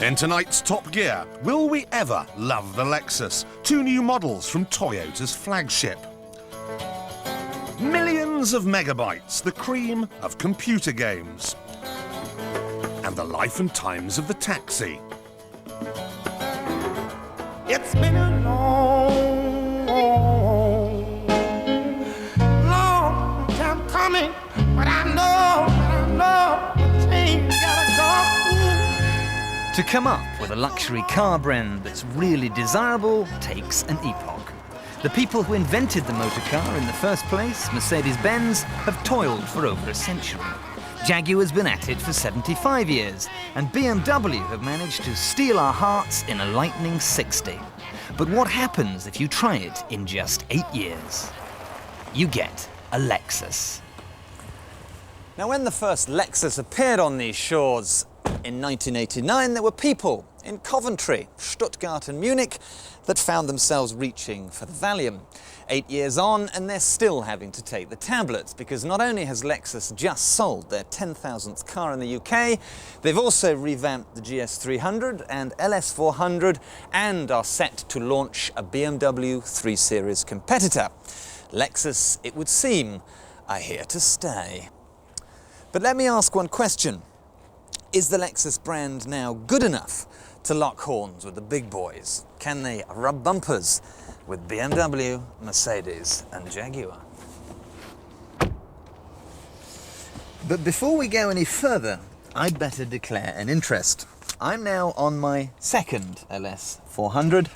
In tonight's Top Gear, will we ever love the Lexus? 2 new models from Toyota's flagship. Millions of megabytes, the cream of computer games. And the life and times of the taxi. It's been a long time coming, but I know, change gotta go. To come up with a luxury car brand that's really desirable takes an epoch. The people who invented the motor car in the first place, Mercedes-Benz, have toiled for over a century. Jaguar's been at it for 75 years, and BMW have managed to steal our hearts in a lightning 60. But what happens if you try it in just 8 years? You get a Lexus. Now, when the first Lexus appeared on these shores in 1989, there were people in Coventry, Stuttgart and Munich that found themselves reaching for the Valium. 8 years on, and they're still having to take the tablets, because not only has Lexus just sold their 10,000th car in the UK, they've also revamped the GS300 and LS400 and are set to launch a BMW 3 Series competitor. Lexus, it would seem, are here to stay. But let me ask one question. Is the Lexus brand now good enough to lock horns with the big boys? Can they rub bumpers with BMW, Mercedes and Jaguar? But before we go any further, I'd better declare an interest. I'm now on my second LS400,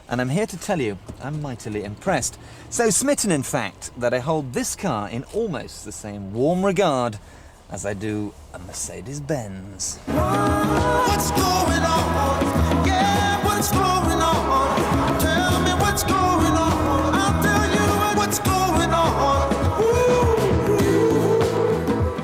and I'm here to tell you I'm mightily impressed. So smitten, in fact, that I hold this car in almost the same warm regard as I do a Mercedes-Benz. What's going on? Yeah, what's going on? Tell me what's going on. I'll tell you what's going on.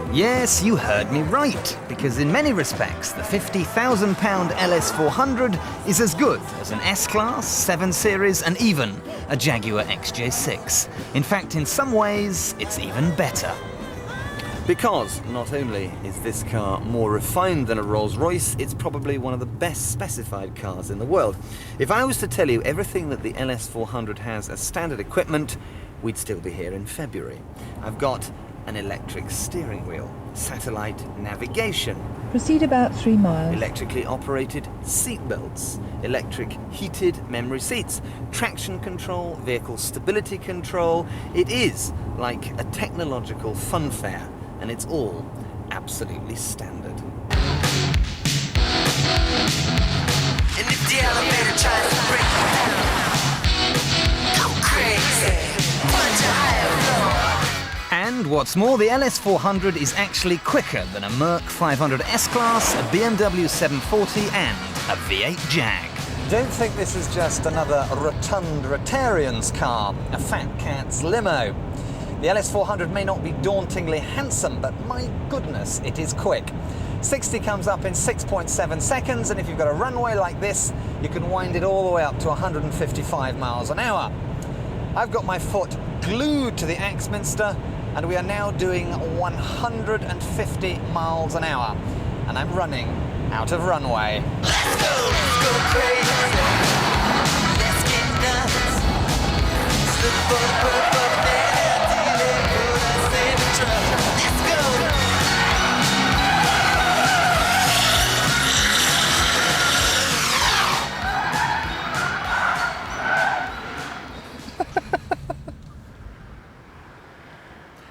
Ooh. Yes, you heard me right, because in many respects, the £50,000 LS400 is as good as an S-Class, 7 Series, and even a Jaguar XJ6. In fact, in some ways, it's even better. Because not only is this car more refined than a Rolls-Royce, it's probably one of the best specified cars in the world. If I was to tell you everything that the LS400 has as standard equipment, we'd still be here in February. I've got an electric steering wheel, satellite navigation, proceed about 3 miles, electrically operated seat belts, electric heated memory seats, traction control, vehicle stability control. It is like a technological fun fair. And it's all absolutely standard. And if the elevator tries to break you down, go crazy, punch a higher floor. And what's more, the LS400 is actually quicker than a Merc 500 S-Class, a BMW 740 and a V8 Jag. Don't think this is just another rotund Rotarian's car, a fat cat's limo. The LS400 may not be dauntingly handsome, but my goodness, it is quick. 60 comes up in 6.7 seconds, and if you've got a runway like this, you can wind it all the way up to 155 miles an hour. I've got my foot glued to the Axminster, and we are now doing 150 miles an hour. And I'm running out of runway. Let's go crazy, let's get nuts, slip up there.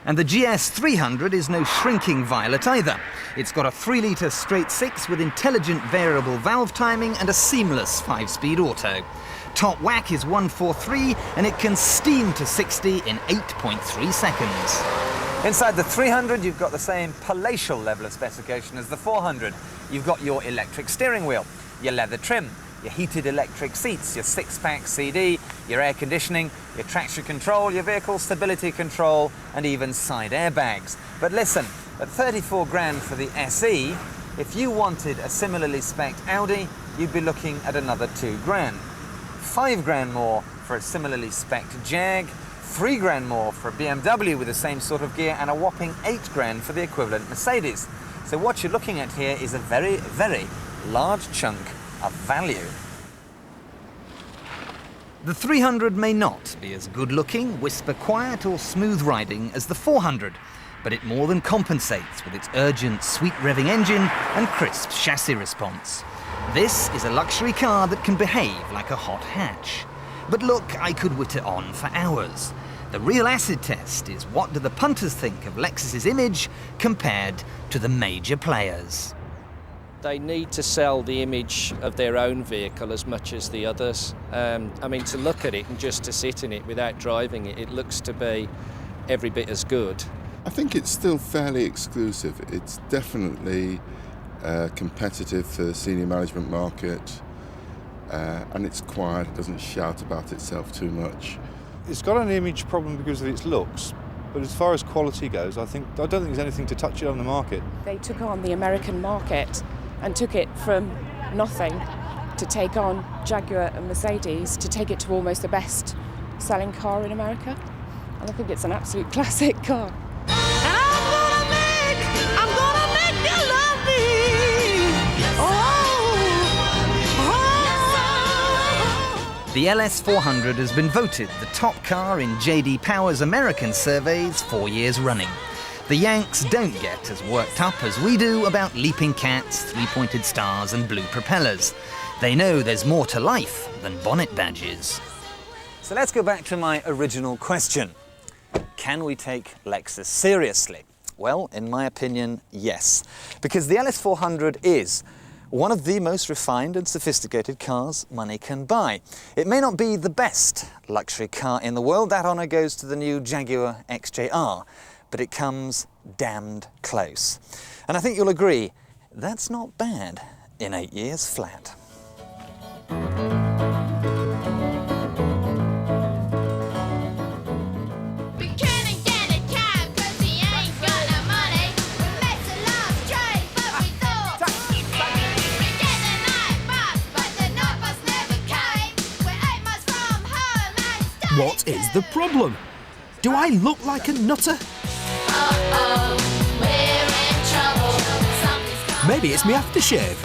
And the GS300 is no shrinking violet either. It's got a 3-litre straight 6 with intelligent variable valve timing and a seamless 5-speed auto. Top whack is 143, and it can steam to 60 in 8.3 seconds. Inside the 300, you've got the same palatial level of specification as the 400. You've got your electric steering wheel, your leather trim, your heated electric seats, your 6-pack CD, your air conditioning, your traction control, your vehicle stability control, and even side airbags. But listen, at 34 grand for the SE, if you wanted a similarly spec'd Audi, you'd be looking at another 2 grand. 5 grand more for a similarly spec'd Jag, 3 grand more for a BMW with the same sort of gear, and a whopping 8 grand for the equivalent Mercedes. So what you're looking at here is a very, very large chunk of value. The 300 may not be as good-looking, whisper-quiet or smooth-riding as the 400, but it more than compensates with its urgent, sweet-revving engine and crisp chassis response. This is a luxury car that can behave like a hot hatch. But look, I could witter on for hours. The real acid test is what do the punters think of Lexus's image compared to the major players. They need to sell the image of their own vehicle as much as the others. I mean, to look at it and just to sit in it without driving it, it looks to be every bit as good. I think it's still fairly exclusive. It's definitely competitive for the senior management market, and it's quiet, it doesn't shout about itself too much. It's got an image problem because of its looks, but as far as quality goes, I don't think there's anything to touch it on the market. They took on the American market and took it from nothing to take on Jaguar and Mercedes, to take it to almost the best selling car in America. And I think it's an absolute classic car. The LS400 has been voted the top car in J.D. Power's American surveys 4 years running. The Yanks don't get as worked up as we do about leaping cats, three-pointed stars and blue propellers. They know there's more to life than bonnet badges. So let's go back to my original question. Can we take Lexus seriously? Well, in my opinion, yes. Because the LS400 is one of the most refined and sophisticated cars money can buy. It may not be the best luxury car in the world, that honour goes to the new Jaguar XJR, but it comes damned close. And I think you'll agree, that's not bad in 8 years flat. What is the problem? Do I look like a nutter? Maybe it's me aftershave.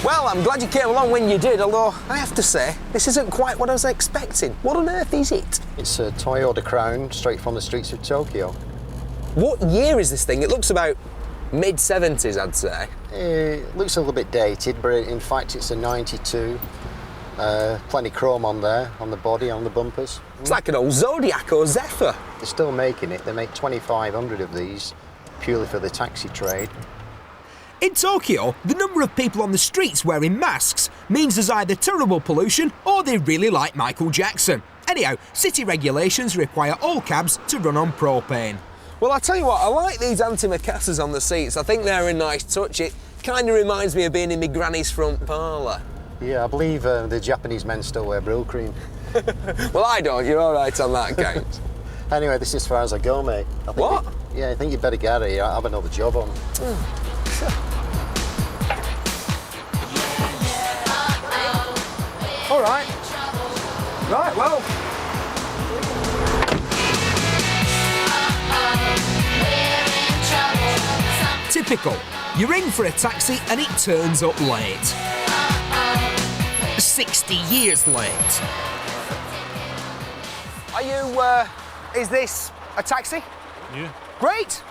Well, I'm glad you came along when you did, although I have to say, this isn't quite what I was expecting. What on earth is it? It's a Toyota Crown, straight from the streets of Tokyo. What year is this thing? It looks about mid-70s, I'd say. It looks a little bit dated, but in fact it's a 92. Plenty chrome on there, on the body, on the bumpers. It's like an old Zodiac or Zephyr. They're still making it. They make 2,500 of these, purely for the taxi trade. In Tokyo, the number of people on the streets wearing masks means there's either terrible pollution or they really like Michael Jackson. Anyhow, city regulations require all cabs to run on propane. Well, I tell you what, I like these antimacassars on the seats. I think they're a nice touch. It kind of reminds me of being in my granny's front parlour. Yeah, I believe the Japanese men still wear Brill cream. Well, I don't. You're all right on that count. Anyway, this is as far as I go, mate. What? I think you'd better get out of here. I have another job on. All right. Right, well. Typical. You ring for a taxi and it turns up late. 60 years late. Are you, is this a taxi? Yeah. Great.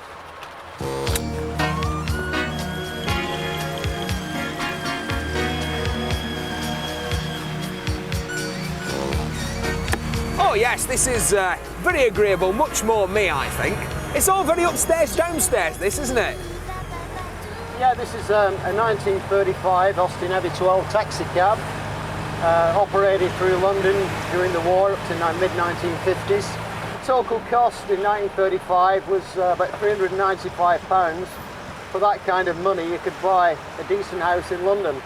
Oh yes, this is very agreeable, much more me, I think. It's all very upstairs, downstairs, this, isn't it? Yeah, this is a 1935 Austin Heavy 12 taxi cab, operated through London during the war up to mid-1950s. The total cost in 1935 was about £395. For that kind of money, you could buy a decent house in London.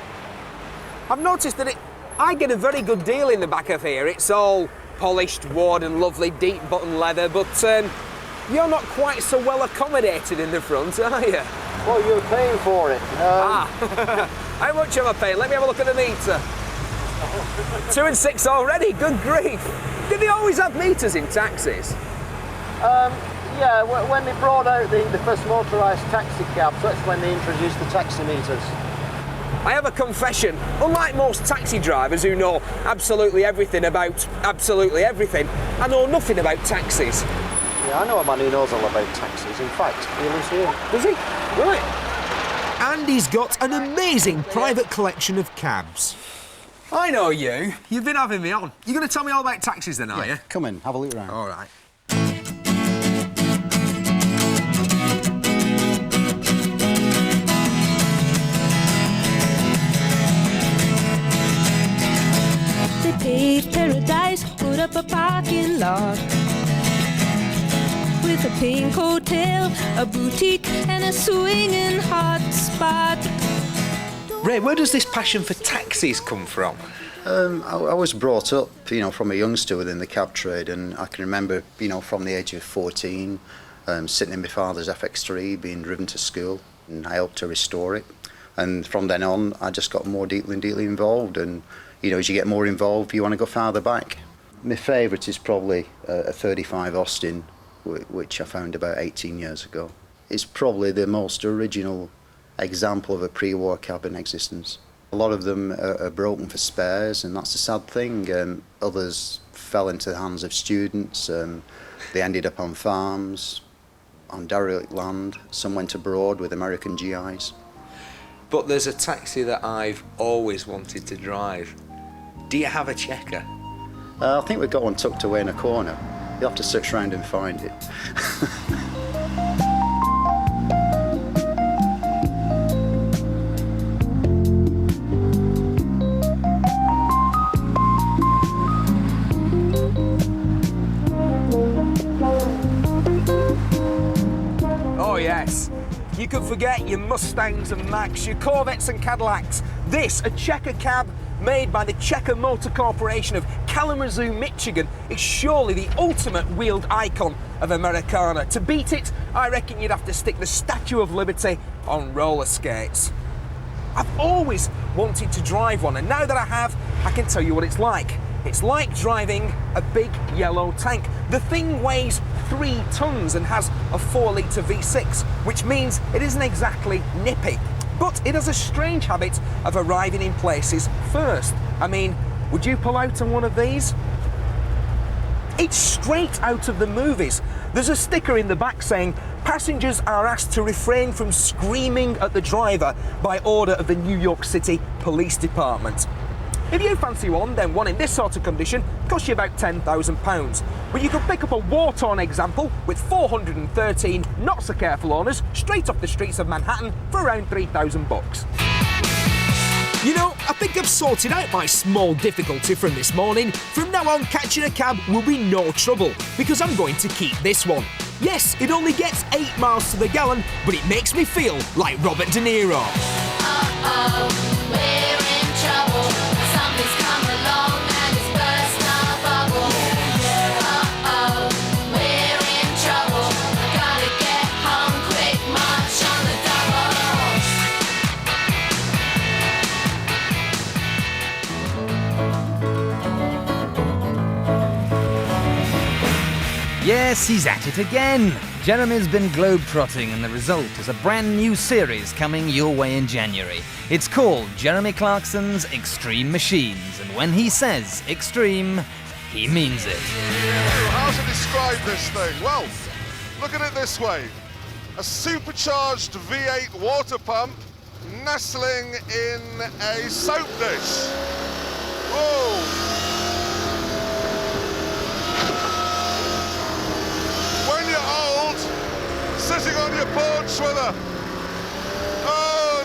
I've noticed that I get a very good deal in the back of here. It's all polished wood and lovely deep button leather, but You're not quite so well accommodated in the front, are you? Well, you're paying for it. How much am I paying? Let me have a look at the meter. 2 and 6 already, good grief. Do they always have meters in taxis? Yeah, when they brought out the first motorised taxi cabs, that's when they introduced the taximeters. I have a confession. Unlike most taxi drivers who know absolutely everything about absolutely everything, I know nothing about taxis. Yeah, I know a man who knows all about taxis. In fact, he lives here. Does he? Right. And he's got an amazing private collection of cabs. I know you. You've been having me on. You're going to tell me all about taxis then, are you? Come in, have a look around. All right. They paved paradise, put up a parking lot with a pink hotel, a boutique and a swinging hot spot. Ray, where does this passion for taxis come from? I was brought up, from a youngster within the cab trade, and I can remember, from the age of 14, sitting in my father's FX3, being driven to school, and I helped to restore it. And from then on, I just got more deeply and deeply involved, and as you get more involved, you want to go farther back. My favourite is probably a 35 Austin, which I found about 18 years ago. It's probably the most original example of a pre-war cab in existence. A lot of them are broken for spares, and that's a sad thing. Others fell into the hands of students. They ended up on farms, on derelict land. Some went abroad with American GIs. But there's a taxi that I've always wanted to drive. Do you have a checker? I think we've got one tucked away in a corner. You'll have to search around and find it. Oh yes. You could forget your Mustangs and Macs, your Corvettes and Cadillacs. This, a checker cab made by the Checker Motor Corporation of Kalamazoo, Michigan, is surely the ultimate wheeled icon of Americana. To beat it, I reckon you'd have to stick the Statue of Liberty on roller skates. I've always wanted to drive one, and now that I have, I can tell you what it's like. It's like driving a big yellow tank. The thing weighs 3 tons and has a 4-litre V6, which means it isn't exactly nippy. But it has a strange habit of arriving in places first. I mean, would you pull out on one of these? It's straight out of the movies. There's a sticker in the back saying, "Passengers are asked to refrain from screaming at the driver by order of the New York City Police Department." If you fancy one, then one in this sort of condition costs you about £10,000. But you could pick up a war-torn example with 413 not-so-careful owners straight off the streets of Manhattan for around £3,000. I think I've sorted out my small difficulty from this morning. From now on, catching a cab will be no trouble, because I'm going to keep this one. Yes, it only gets 8 miles to the gallon, but it makes me feel like Robert De Niro. Uh-oh, we're in trouble. Something's come along and it's burst our bubble. Uh-oh, we're in trouble. Gotta get home quick, march on the Yes, he's at it again. Jeremy's been globetrotting, and the result is a brand new series coming your way in January. It's called Jeremy Clarkson's Extreme Machines, and when he says extreme, he means it. How to describe this thing? Well, look at it this way. A supercharged V8 water pump nestling in a soap dish. Whoa! When you're old, sitting on your porch with a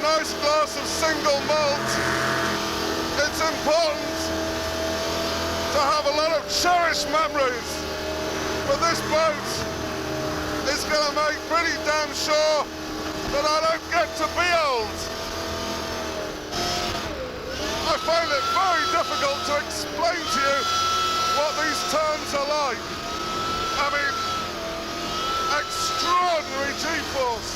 nice glass of single malt, it's important to have a lot of cherished memories. But this boat is going to make pretty damn sure that I don't get to be old. I find it very difficult to explain to you what these turns are like. I mean, ordinary G-force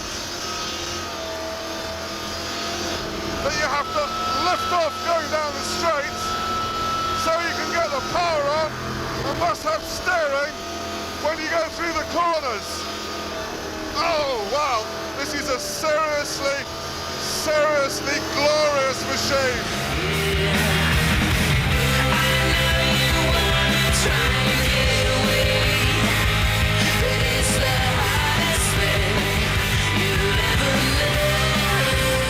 that you have to lift off going down the straight so you can get the power on, and must have steering when you go through the corners. Oh wow, this is a seriously glorious machine.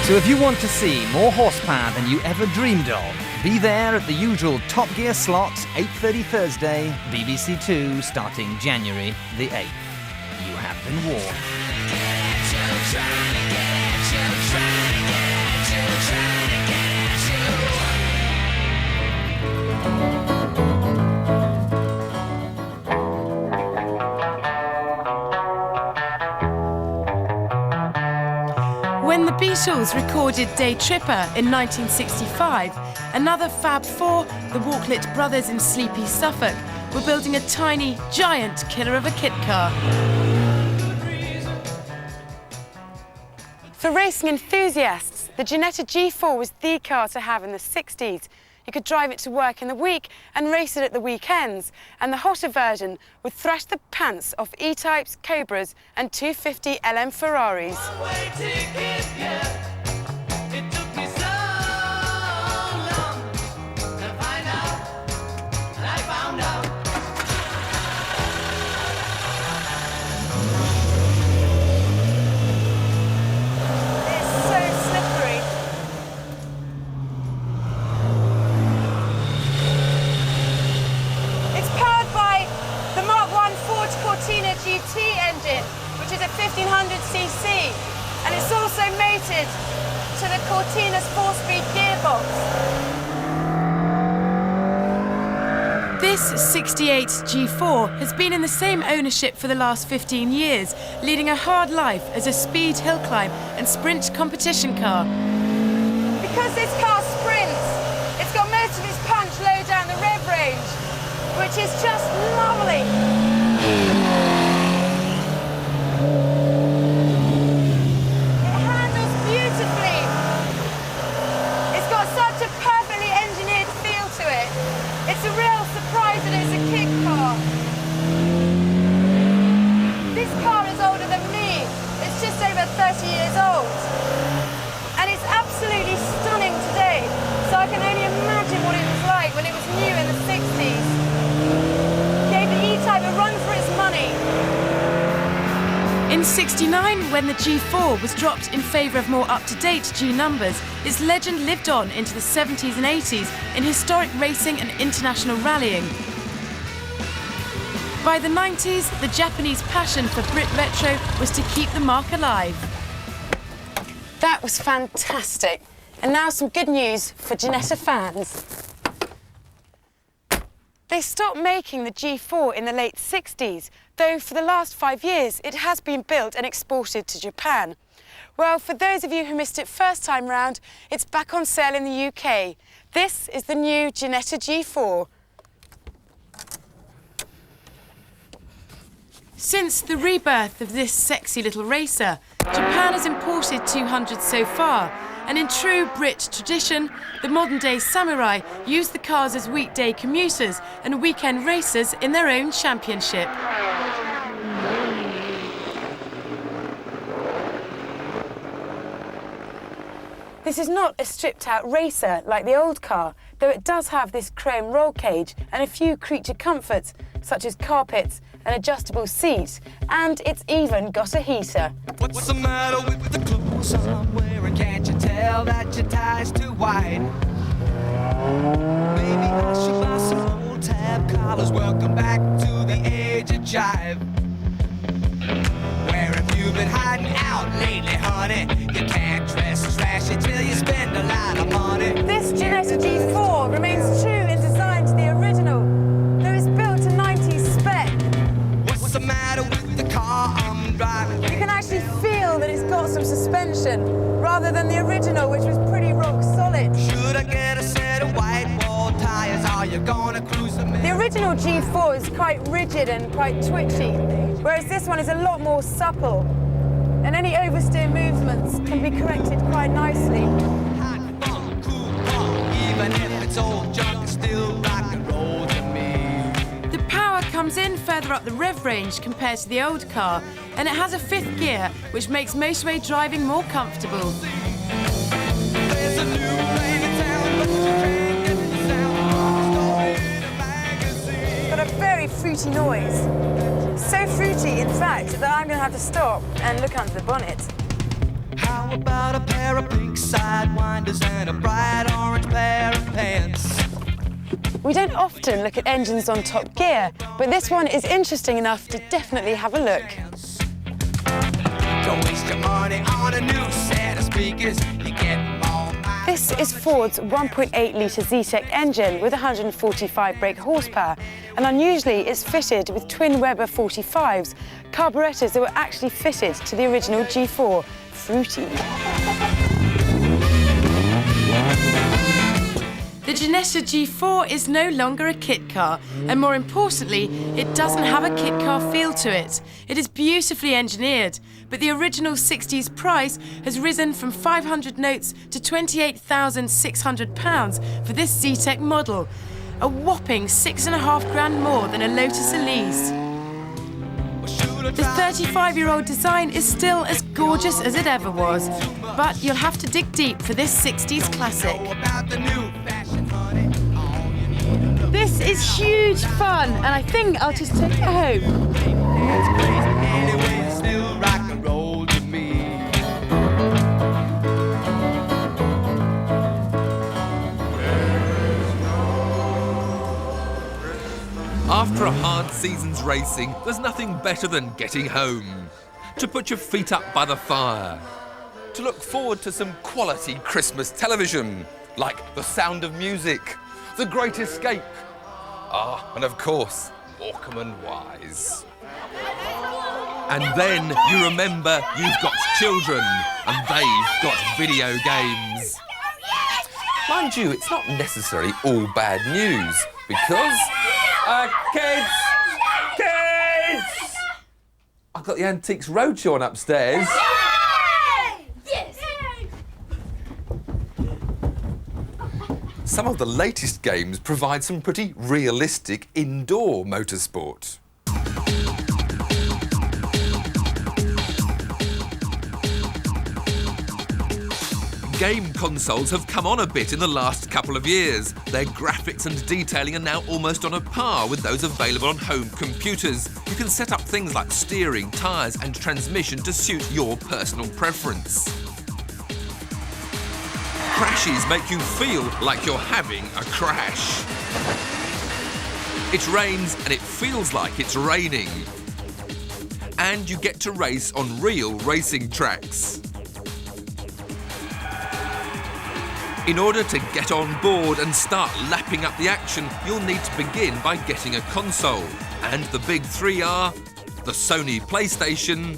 So if you want to see more horsepower than you ever dreamed of, be there at the usual Top Gear slot, 8:30 Thursday, BBC 2, starting January the 8th. You have been warned. When the Beatles recorded Day Tripper in 1965, another Fab Four, the Walklet brothers in sleepy Suffolk, were building a tiny, giant killer of a kit car. For racing enthusiasts, the Genetta G4 was the car to have in the 60s. You could drive it to work in the week and race it at the weekends, and the hotter version would thrash the pants off E-Types, Cobras and 250 LM Ferraris. GT engine, which is a 1500cc, and it's also mated to the Cortina's 4-speed gearbox. This 68 G4 has been in the same ownership for the last 15 years, leading a hard life as a speed hill climb and sprint competition car. Because this car sprints, it's got most of its punch low down the rev range, which is just lovely. It's a real surprise that it's a kit car. This car is older than me. It's just over 30 years old. And it's absolutely stunning today. So I can only imagine what it was like when it was new in the 60s. Gave the E-Type a run for its money. In '69, when the G4 was dropped in favour of more up-to-date G numbers, its legend lived on into the 70s and 80s in historic racing and international rallying. By the 90s, the Japanese passion for Brit Retro was to keep the mark alive. That was fantastic. And now some good news for Genetta fans. They stopped making the G4 in the late 60s, though for the last 5 years it has been built and exported to Japan. Well, for those of you who missed it first time round, it's back on sale in the UK. This is the new Genetta G4. Since the rebirth of this sexy little racer, Japan has imported 200 so far, and in true Brit tradition, the modern-day samurai use the cars as weekday commuters and weekend racers in their own championship. This is not a stripped-out racer like the old car, though it does have this chrome roll cage and a few creature comforts, such as carpets and adjustable seats, and it's even got a heater. What's the matter with the clothes I'm wearing? Can't you tell that your tie's too wide? Maybe I should buy some old tab collars. Welcome back to the age of jive. Where have you been hiding out lately, honey? You can't dress as flashy till you spend a lot of money. This Genetta G4 remains true in design to the original, though it's built to 90s spec. What's the matter with the car I'm driving? You can actually feel that it's got some suspension, rather than the original, which was pretty rock solid. Should I get a set of white wall tires? Are you gonna cruise them in? The original G4 is quite rigid and quite twitchy, whereas this one is a lot more supple. oversteer movements can be corrected quite nicely. Even if it's old junk, it's still rock and roll to me. The power comes in further up the rev range compared to the old car, and it has a 5th gear, which makes motorway driving more comfortable. There's a new way to town, but you can't get the sound. Story in a magazine. Got a very fruity noise. So fruity, in fact, that I'm going to have to stop and look under the bonnet. How about a pair of pink sidewinders and a bright orange pair of pants? We don't often look at engines on top gear, but this one is interesting enough to definitely have a look. Don't waste your money on a new set of speakers. You get more. This is Ford's 1.8-litre Zetec engine with 145 brake horsepower, and unusually it's fitted with twin Weber 45s, carburettors that were actually fitted to the original G4. Fruity. The Genetta G4 is no longer a kit car, and more importantly, it doesn't have a kit car feel to it. It is beautifully engineered, but the original 60s price has risen from 500 notes to £28,600 for this Zetec model, a whopping £6.5 more than a Lotus Elise. The 35-year-old design is still as gorgeous as it ever was, but you'll have to dig deep for this 60s classic. This is huge fun, and I think I'll just take it home. After a hard season's racing, there's nothing better than getting home. To put your feet up by the fire. To look forward to some quality Christmas television, like The Sound of Music, The Great Escape. And of course, Morecambe and Wise. And then you remember you've got children, and they've got video games. Mind you, it's not necessarily all bad news, because... kids! I've got the Antiques Roadshow on upstairs. Yes! Some of the latest games provide some pretty realistic indoor motorsport. Game consoles have come on a bit in the last couple of years. Their graphics and detailing are now almost on a par with those available on home computers. You can set up things like steering, tyres and transmission to suit your personal preference. Crashes make you feel like you're having a crash. It rains and it feels like it's raining. And you get to race on real racing tracks. In order to get on board and start lapping up the action, you'll need to begin by getting a console. And the big three are the Sony PlayStation,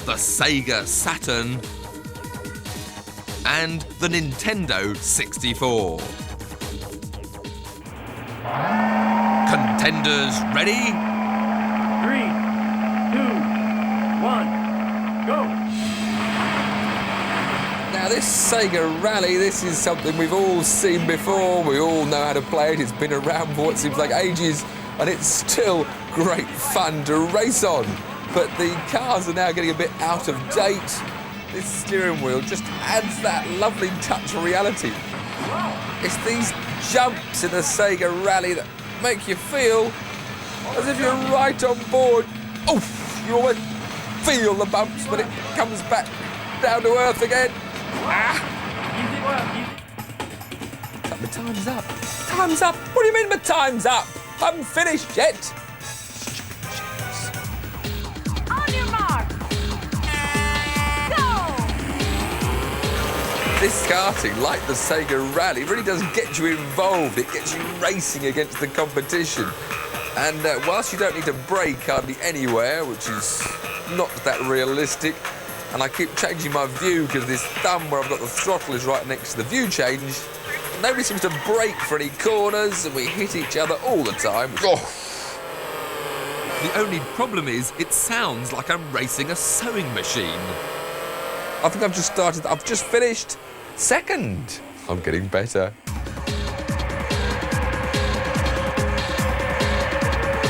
the Sega Saturn, and the Nintendo 64. Contenders ready? 3, 2, 1, go! Now this Sega Rally, this is something we've all seen before, we all know how to play it, it's been around for what seems like ages, and it's still great fun to race on. But the cars are now getting a bit out of date. This steering wheel just adds that lovely touch of reality. It's these jumps in the Sega Rally that make you feel as if you're right on board. Oof, you almost feel the bumps, but it comes back down to earth again. My time's up. Time's up? What do you mean my time's up? I haven't finished yet. On your mark. Go! This karting, like the Sega Rally, really does get you involved. It gets you racing against the competition. And whilst you don't need to brake hardly anywhere, which is not that realistic, and I keep changing my view because this thumb where I've got the throttle is right next to the view change, nobody seems to brake for any corners and we hit each other all the time. Oh. The only problem is it sounds like I'm racing a sewing machine. I think I've just finished second. I'm getting better.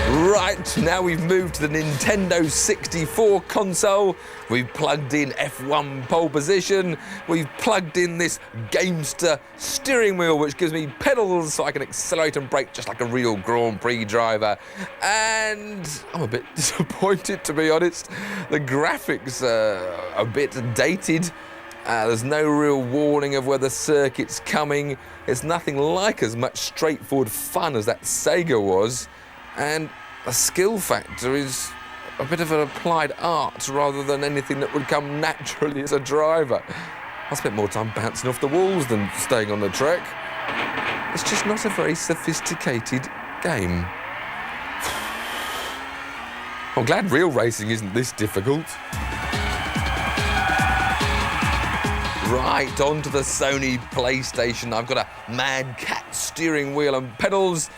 Right, now we've moved to the Nintendo 64 console. We've plugged in F1 pole position. We've plugged in this Gamester steering wheel, which gives me pedals so I can accelerate and brake just like a real Grand Prix driver. And I'm a bit disappointed, to be honest. The graphics are a bit dated. There's no real warning of where the circuit's coming. It's nothing like as much straightforward fun as that Sega was. And the skill factor is a bit of an applied art rather than anything that would come naturally as a driver. I spent more time bouncing off the walls than staying on the track. It's just not a very sophisticated game. I'm glad real racing isn't this difficult. Right, onto the Sony PlayStation. I've got a Mad Cat steering wheel and pedals.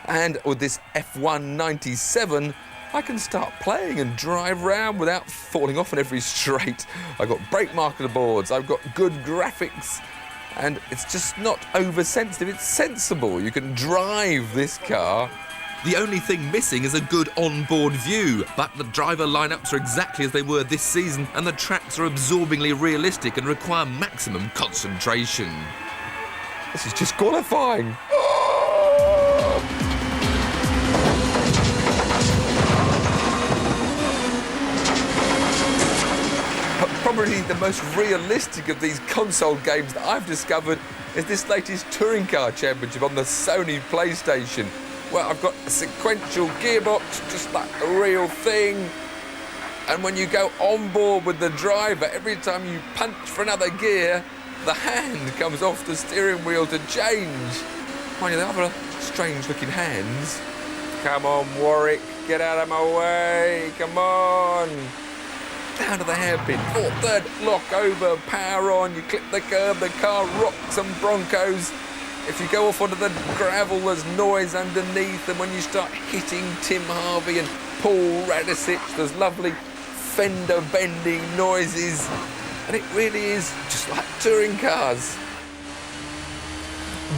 And with this F1 97, I can start playing and drive around without falling off on every straight. I've got brake marker boards, I've got good graphics, and it's just not oversensitive, it's sensible. You can drive this car. The only thing missing is a good onboard view, but the driver lineups are exactly as they were this season, and the tracks are absorbingly realistic and require maximum concentration. This is just qualifying. Probably the most realistic of these console games that I've discovered is this latest touring car championship on the Sony PlayStation. Well, I've got a sequential gearbox, just like the real thing. And when you go on board with the driver, every time you punch for another gear, the hand comes off the steering wheel to change. Mind you, they have strange-looking hands. Come on, Warwick, get out of my way, come on. Down to the hairpin, fourth, third, lock over, power on, you clip the curb, the car rocks and broncos. If you go off onto the gravel, there's noise underneath, and when you start hitting Tim Harvey and Paul Radisich, there's lovely fender bending noises, and it really is just like touring cars.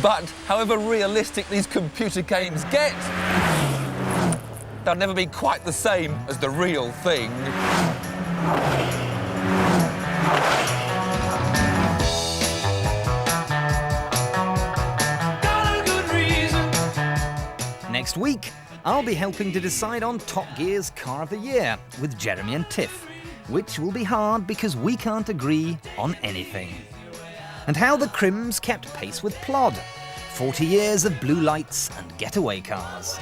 But however realistic these computer games get, they'll never be quite the same as the real thing. Next week, I'll be helping to decide on Top Gear's Car of the Year with Jeremy and Tiff, which will be hard because we can't agree on anything. And how the Crims kept pace with Plod. 40 years of blue lights and getaway cars.